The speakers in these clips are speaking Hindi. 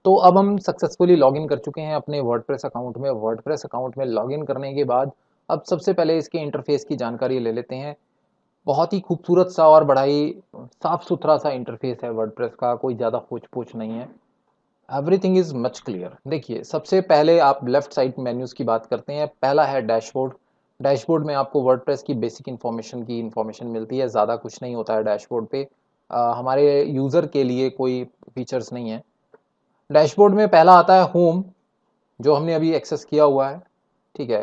तो अब हम सक्सेसफुली लॉगिन कर चुके हैं अपने वर्डप्रेस अकाउंट में। वर्डप्रेस अकाउंट में लॉगिन करने के बाद अब सबसे पहले इसके इंटरफेस की जानकारी ले लेते हैं। बहुत ही खूबसूरत सा और बड़ा ही साफ सुथरा सा इंटरफेस है वर्डप्रेस का, कोई ज़्यादा खोज पोछ नहीं है। Everything is much clear. देखिए, सबसे पहले आप लेफ्ट साइड मेन्यूज की बात करते हैं। पहला है डैशबोर्ड। डैशबोर्ड में आपको वर्डप्रेस की बेसिक इन्फॉर्मेशन मिलती है, ज़्यादा कुछ नहीं होता है डैशबोर्ड पे। हमारे यूज़र के लिए कोई फीचर्स नहीं है। डैशबोर्ड में पहला आता है होम, जो हमने अभी एक्सेस किया हुआ है। ठीक है।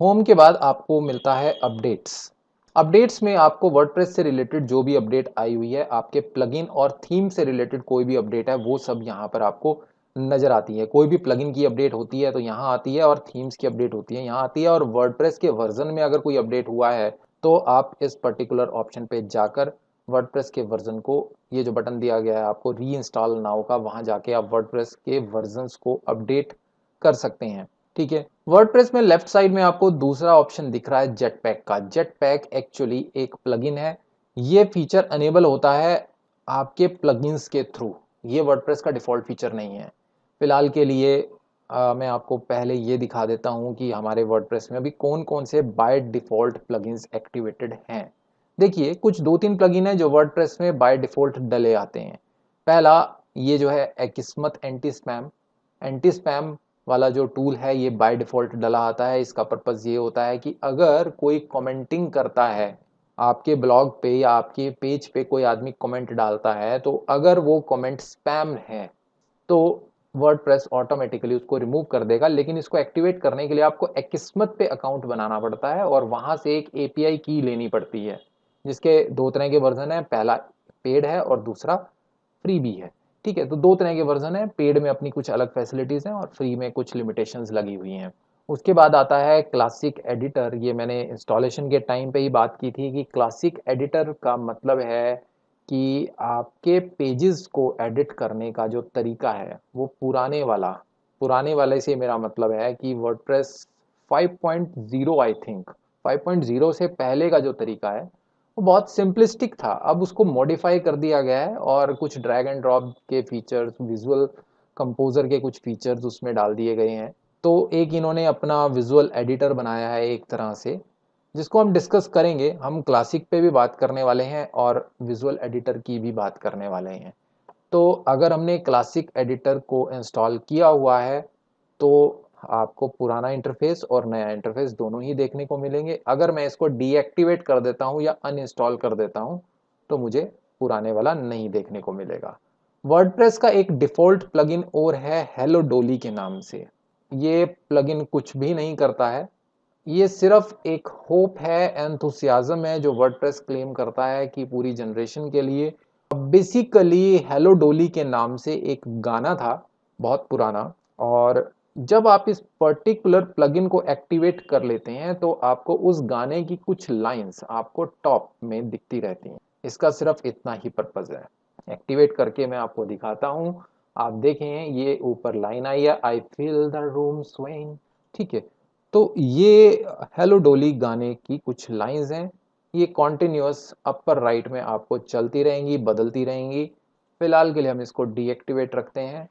होम के बाद आपको मिलता है अपडेट्स। अपडेट्स में आपको वर्डप्रेस से रिलेटेड जो भी अपडेट आई हुई है, आपके प्लगइन और थीम से रिलेटेड कोई भी अपडेट है, वो सब यहाँ पर आपको नजर आती है। कोई भी प्लगइन की अपडेट होती है तो यहाँ आती है, और थीम्स की अपडेट होती है यहाँ आती है। और वर्डप्रेस के वर्जन में अगर कोई अपडेट हुआ है तो आप इस पर्टिकुलर ऑप्शन पे जाकर वर्डप्रेस के वर्जन को, ये जो बटन दिया गया है आपको री इंस्टॉल नाउ का, वहां जाके आप वर्डप्रेस के वर्जन्स को अपडेट कर सकते हैं। ठीक है। वर्डप्रेस में लेफ्ट साइड में आपको दूसरा ऑप्शन दिख रहा है जेटपैक का। जेटपैक एक्चुअली एक प्लगइन है। ये फीचर अनेबल होता है आपके प्लगइन्स के थ्रू। ये वर्डप्रेस का डिफ़ॉल्ट फीचर नहीं है। फिलहाल के लिए मैं आपको पहले ये दिखा देता हूँ कि हमारे वर्डप्रेस में अभी कौन कौन से बाय डिफ़ॉल्ट प्लगइन्स एक्टिवेटेड हैं। देखिए, कुछ 2-3 प्लगइन है जो वर्डप्रेस में बाय डिफ़ॉल्ट डले आते हैं। पहला ये जो है एक्समत एंटी स्पैम। एंटी स्पैम वाला जो टूल है ये बाय डिफ़ॉल्ट डला आता है। इसका पर्पज़ ये होता है कि अगर कोई कमेंटिंग करता है आपके ब्लॉग पे या आपके पेज पे, कोई आदमी कमेंट डालता है, तो अगर वो कमेंट स्पैम है तो वर्डप्रेस ऑटोमेटिकली उसको रिमूव कर देगा। लेकिन इसको एक्टिवेट करने के लिए आपको एक्समत पे अकाउंट बनाना पड़ता है और वहां से एक एपीआई की लेनी पड़ती है, जिसके दो तरह के वर्जन है। पहला पेड है और दूसरा फ्री भी है। ठीक है। तो दो तरह के वर्जन है। पेड में अपनी कुछ अलग फैसिलिटीज हैं और फ्री में कुछ लिमिटेशंस लगी हुई हैं। उसके बाद आता है क्लासिक एडिटर। ये मैंने इंस्टॉलेशन के टाइम पे ही बात की थी कि क्लासिक एडिटर का मतलब है कि आपके पेजेस को एडिट करने का जो तरीका है वो पुराने वाले से मेरा मतलब है कि वर्डप्रेस 5.0, आई थिंक 5.0 से पहले का जो तरीका है वो बहुत सिंपलिस्टिक था। अब उसको मॉडिफाई कर दिया गया है और कुछ ड्रैग एंड ड्रॉप के फीचर्स, विजुअल कंपोजर के कुछ फीचर्स उसमें डाल दिए गए हैं। तो एक इन्होंने अपना विजुअल एडिटर बनाया है एक तरह से, जिसको हम डिस्कस करेंगे। हम क्लासिक पे भी बात करने वाले हैं और विजुअल एडिटर की भी बात करने वाले हैं। तो अगर हमने क्लासिक एडिटर को इंस्टॉल किया हुआ है तो आपको पुराना इंटरफेस और नया इंटरफेस दोनों ही देखने को मिलेंगे। अगर मैं इसको डीएक्टिवेट कर देता हूं या अनइंस्टॉल कर देता हूं तो मुझे पुराने वाला नहीं देखने को मिलेगा। वर्डप्रेस का एक डिफ़ॉल्ट प्लगइन और है हेलो डोली के नाम से। ये प्लगइन कुछ भी नहीं करता है। ये सिर्फ एक होप है, एंथुसियाज्म है जो वर्डप्रेस क्लेम करता है कि पूरी जनरेशन के लिए। बेसिकली हेलो डोली के नाम से एक गाना था बहुत पुराना, और जब आप इस पर्टिकुलर प्लगइन को एक्टिवेट कर लेते हैं तो आपको उस गाने की कुछ लाइंस आपको टॉप में दिखती रहती हैं। इसका सिर्फ इतना ही पर्पज है। एक्टिवेट करके मैं आपको दिखाता हूं। आप देखें, ये ऊपर लाइन आई है, I feel the room swaying. ठीक है। तो ये हेलो डोली गाने की कुछ लाइंस हैं। ये कॉन्टिन्यूअस अपर राइट में आपको चलती रहेंगी, बदलती रहेंगी। फिलहाल के लिए हम इसको डीएक्टिवेट रखते हैं।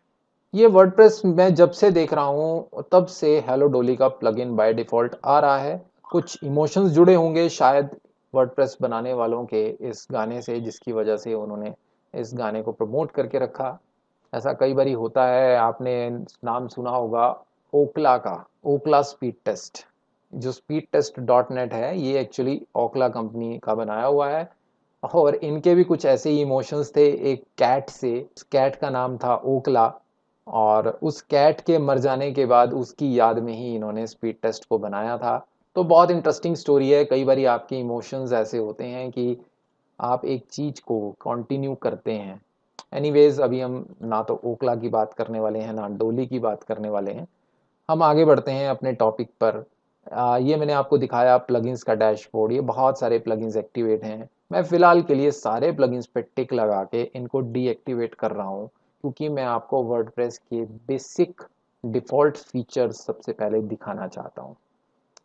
ये वर्डप्रेस मैं जब से देख रहा हूँ तब से हेलो डोली का प्लगइन बाय डिफ़ॉल्ट आ रहा है। कुछ इमोशंस जुड़े होंगे शायद वर्डप्रेस बनाने वालों के इस गाने से, जिसकी वजह से उन्होंने इस गाने को प्रमोट करके रखा। ऐसा कई बारी होता है। आपने नाम सुना होगा ओकला का, ओकला स्पीड टेस्ट। जो स्पीड टेस्ट डॉट नेट है ये एक्चुअली ओकला कंपनी का बनाया हुआ है, और इनके भी कुछ ऐसे ही इमोशंस थे एक कैट से। उस कैट का नाम था ओकला, और उस कैट के मर जाने के बाद उसकी याद में ही इन्होंने स्पीड टेस्ट को बनाया था। तो बहुत इंटरेस्टिंग स्टोरी है। कई बार आपके इमोशंस ऐसे होते हैं कि आप एक चीज को कंटिन्यू करते हैं। एनीवेज, अभी हम ना तो ओकला की बात करने वाले हैं ना डोली की बात करने वाले हैं। हम आगे बढ़ते हैं अपने टॉपिक पर। ये मैंने आपको दिखाया प्लगइन्स का डैशबोर्ड। ये बहुत सारे प्लगइन्स एक्टिवेट हैं। मैं फिलहाल के लिए सारे प्लगइन्स पे टिक लगा के इनको डीएक्टिवेट कर रहा हूँ, क्योंकि मैं आपको वर्डप्रेस के बेसिक डिफ़ॉल्ट फीचर्स सबसे पहले दिखाना चाहता हूँ।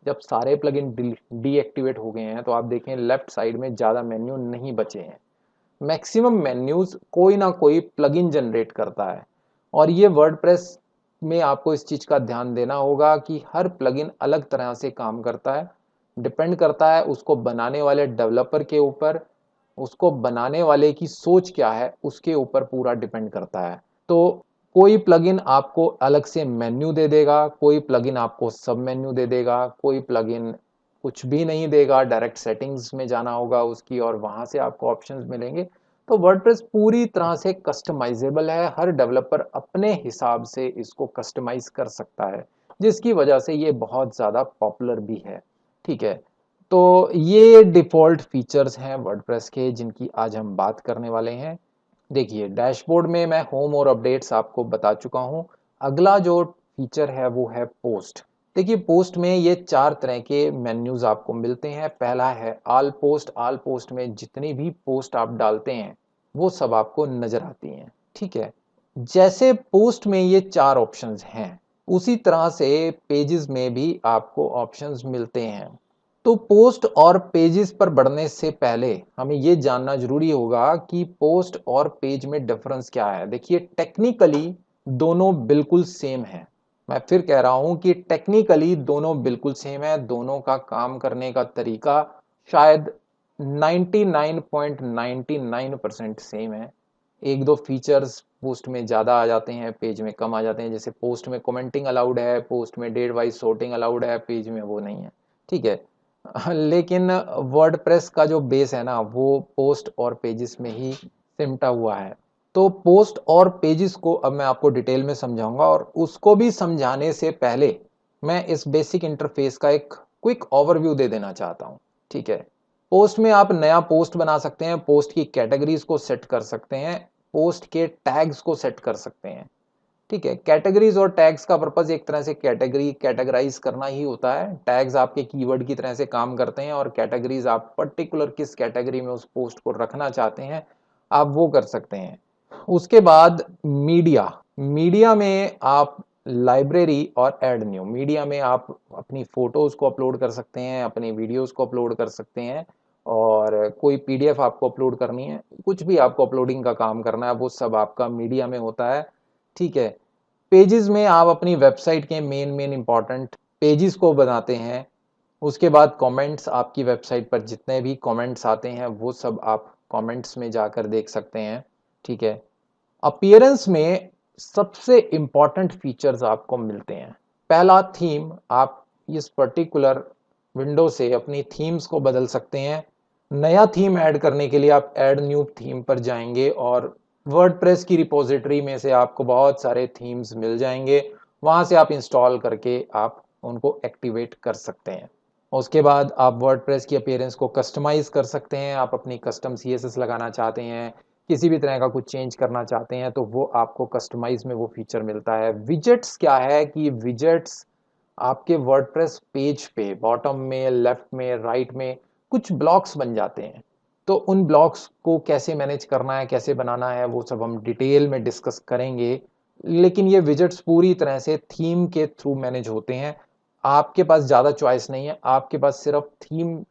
जब सारे प्लगइन डीएक्टिवेट हो गए हैं तो आप देखें लेफ्ट साइड में ज़्यादा मेन्यू नहीं बचे हैं। मैक्सिमम मेन्यूज कोई ना कोई प्लगइन जनरेट करता है, और ये वर्डप्रेस में आपको इस चीज़ का ध्यान देना होगा कि हर प्लगइन अलग तरह से काम करता है, डिपेंड करता है उसको बनाने वाले डेवलपर के ऊपर, उसको बनाने वाले की सोच क्या है उसके ऊपर पूरा डिपेंड करता है। तो कोई प्लगइन आपको अलग से मेन्यू दे देगा, कोई प्लगइन आपको सब मेन्यू दे देगा, कोई प्लगइन कुछ भी नहीं देगा, डायरेक्ट सेटिंग्स में जाना होगा उसकी और वहां से आपको ऑप्शंस मिलेंगे। तो वर्डप्रेस पूरी तरह से कस्टमाइजेबल है, हर डेवलपर अपने हिसाब से इसको कस्टमाइज कर सकता है, जिसकी वजह से ये बहुत ज़्यादा पॉपुलर भी है। ठीक है, तो ये डिफ़ॉल्ट फीचर्स हैं वर्डप्रेस के जिनकी आज हम बात करने वाले हैं। देखिए, डैशबोर्ड में मैं होम और अपडेट्स आपको बता चुका हूँ। अगला जो फीचर है वो है पोस्ट। देखिए, पोस्ट में ये 4 तरह के मेन्यूज़ आपको मिलते हैं। पहला है ऑल पोस्ट। ऑल पोस्ट में जितनी भी पोस्ट आप डालते हैं, वो सब आपको नज़र आती हैं। ठीक है? जैसे पोस्ट में ये 4 ऑप्शंस हैं, उसी तरह से पेजेस में भी आपको ऑप्शंस मिलते हैं। तो पोस्ट और पेजेस पर बढ़ने से पहले हमें ये जानना जरूरी होगा कि पोस्ट और पेज में डिफरेंस क्या है। देखिए, टेक्निकली दोनों बिल्कुल सेम है। मैं फिर कह रहा हूं कि टेक्निकली दोनों बिल्कुल सेम है, दोनों का काम करने का तरीका शायद 99.99% सेम है। एक दो फीचर्स पोस्ट में ज़्यादा आ जाते हैं, पेज में कम आ जाते हैं। जैसे पोस्ट में कमेंटिंग अलाउड है, पोस्ट में डेट वाइज सॉर्टिंग अलाउड है, पेज में वो नहीं है। ठीक है, लेकिन वर्डप्रेस का जो बेस है ना, वो पोस्ट और पेजेस में ही सिमटा हुआ है। तो पोस्ट और पेजेस को अब मैं आपको डिटेल में समझाऊंगा, और उसको भी समझाने से पहले मैं इस बेसिक इंटरफेस का एक क्विक ओवरव्यू दे देना चाहता हूं। ठीक है, पोस्ट में आप नया पोस्ट बना सकते हैं, पोस्ट की कैटेगरीज को सेट कर सकते हैं, पोस्ट के टैग्स को सेट कर सकते हैं। ठीक है, कैटेगरीज और टैग्स का पर्पस एक तरह से कैटेगराइज करना ही होता है। टैग्स आपके कीवर्ड की तरह से काम करते हैं, और कैटेगरीज आप पर्टिकुलर किस कैटेगरी में उस पोस्ट को रखना चाहते हैं, आप वो कर सकते हैं। उसके बाद मीडिया। मीडिया में आप लाइब्रेरी और ऐड न्यू। मीडिया में आप अपनी फोटोज को अपलोड कर सकते हैं, अपनी वीडियोस को अपलोड कर सकते हैं, और कोई पीडीएफ आपको अपलोड करनी है, कुछ भी आपको अपलोडिंग का काम करना है, वो सब आपका मीडिया में होता है। ठीक है, पेजेस में आप अपनी वेबसाइट के मेन मेन इंपॉर्टेंट पेजेस को बनाते हैं। उसके बाद कमेंट्स, आपकी वेबसाइट पर जितने भी कमेंट्स आते हैं वो सब आप कमेंट्स में जाकर देख सकते हैं। ठीक है, अपीयरेंस में सबसे इंपॉर्टेंट फीचर्स आपको मिलते हैं। पहला, थीम। आप इस पर्टिकुलर विंडो से अपनी थीम्स को बदल सकते हैं। नया थीम ऐड करने के लिए आप ऐड न्यू थीम पर जाएंगे, और वर्डप्रेस की रिपोजिटरी में से आपको बहुत सारे थीम्स मिल जाएंगे। वहां से आप इंस्टॉल करके आप उनको एक्टिवेट कर सकते हैं। उसके बाद आप वर्डप्रेस की अपीयरेंस को कस्टमाइज कर सकते हैं। आप अपनी कस्टम सीएसएस लगाना चाहते हैं, किसी भी तरह का कुछ चेंज करना चाहते हैं, तो वो आपको कस्टमाइज में वो फीचर मिलता है। विजेट्स क्या है कि विजेट्स आपके वर्डप्रेस पेज पे बॉटम में, लेफ्ट में, राइट में कुछ ब्लॉक्स बन जाते हैं। तो उन ब्लॉक्स को कैसे मैनेज करना है, कैसे बनाना है, वो सब हम डिटेल में डिस्कस करेंगे। लेकिन ये विजेट्स पूरी तरह से थीम के थ्रू मैनेज होते हैं। आपके पास ज़्यादा चॉइस नहीं है, आपके पास सिर्फ थीम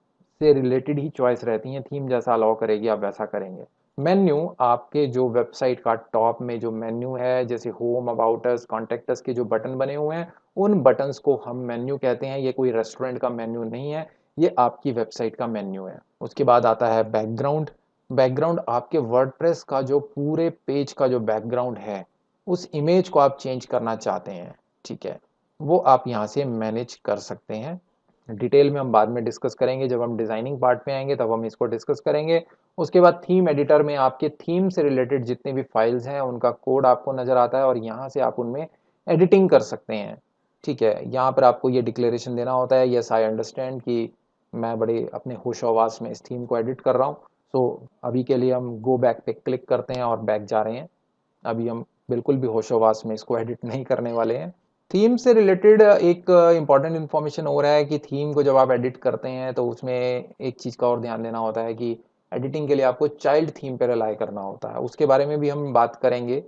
से रिलेटेड ही चॉइस रहती है। थीम जैसा अलाउ करेगी आप वैसा करेंगे। मेन्यू, आपके जो वेबसाइट का टॉप में जो मेन्यू है, जैसे home, about us, contact us के जो बटन बने हुए हैं, उन बटन्स को हम मेन्यू कहते हैं। ये कोई रेस्टोरेंट का मेन्यू नहीं है, ये आपकी वेबसाइट का मेन्यू है। उसके बाद आता है बैकग्राउंड। बैकग्राउंड आपके वर्डप्रेस का जो पूरे पेज का जो बैकग्राउंड है, उस इमेज को आप चेंज करना चाहते हैं। ठीक है, वो आप यहाँ से मैनेज कर सकते हैं। डिटेल में हम बाद में डिस्कस करेंगे, जब हम डिजाइनिंग पार्ट पे आएंगे तब हम इसको डिस्कस करेंगे। उसके बाद थीम एडिटर में आपके थीम से रिलेटेड जितने भी फाइल्स हैं उनका कोड आपको नजर आता है, और यहाँ से आप उनमें एडिटिंग कर सकते हैं। ठीक है, यहाँ पर आपको ये डिक्लेरेशन देना होता है, यस आई अंडरस्टैंड, कि मैं बड़े अपने होश हवास में इस थीम को एडिट कर रहा हूँ। तो अभी के लिए हम गो बैक पे क्लिक करते हैं और बैक जा रहे हैं। अभी हम बिल्कुल भी होशोवास में इसको एडिट नहीं करने वाले हैं। थीम से रिलेटेड एक इम्पॉर्टेंट इन्फॉर्मेशन हो रहा है कि थीम को जब आप एडिट करते हैं तो उसमें एक चीज़ का और ध्यान देना होता है कि एडिटिंग के लिए आपको चाइल्ड थीम पर रिलाई करना होता है। उसके बारे में भी हम बात करेंगे।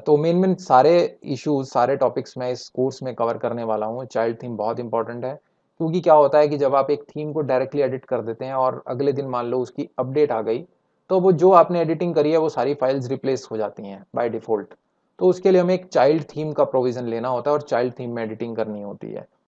तो मेन सारे इश्यूज, सारे टॉपिक्स मैं इस कोर्स में कवर करने वाला हूँ। चाइल्ड थीम बहुत इंपॉर्टेंट है, क्योंकि क्या होता है कि जब आप एक थीम को डायरेक्टली एडिट कर देते हैं और अगले दिन मान लो उसकी अपडेट आ गई, तो वो जो आपने एडिटिंग करी है वो सारी फाइल्स रिप्लेस हो जाती हैं बाय डिफ़ॉल्ट। तो उसके लिए हमें एक चाइल्ड थीम का प्रोविज़न लेना होता है और चाइल्ड थीम में एडिटिंग करनी होती है।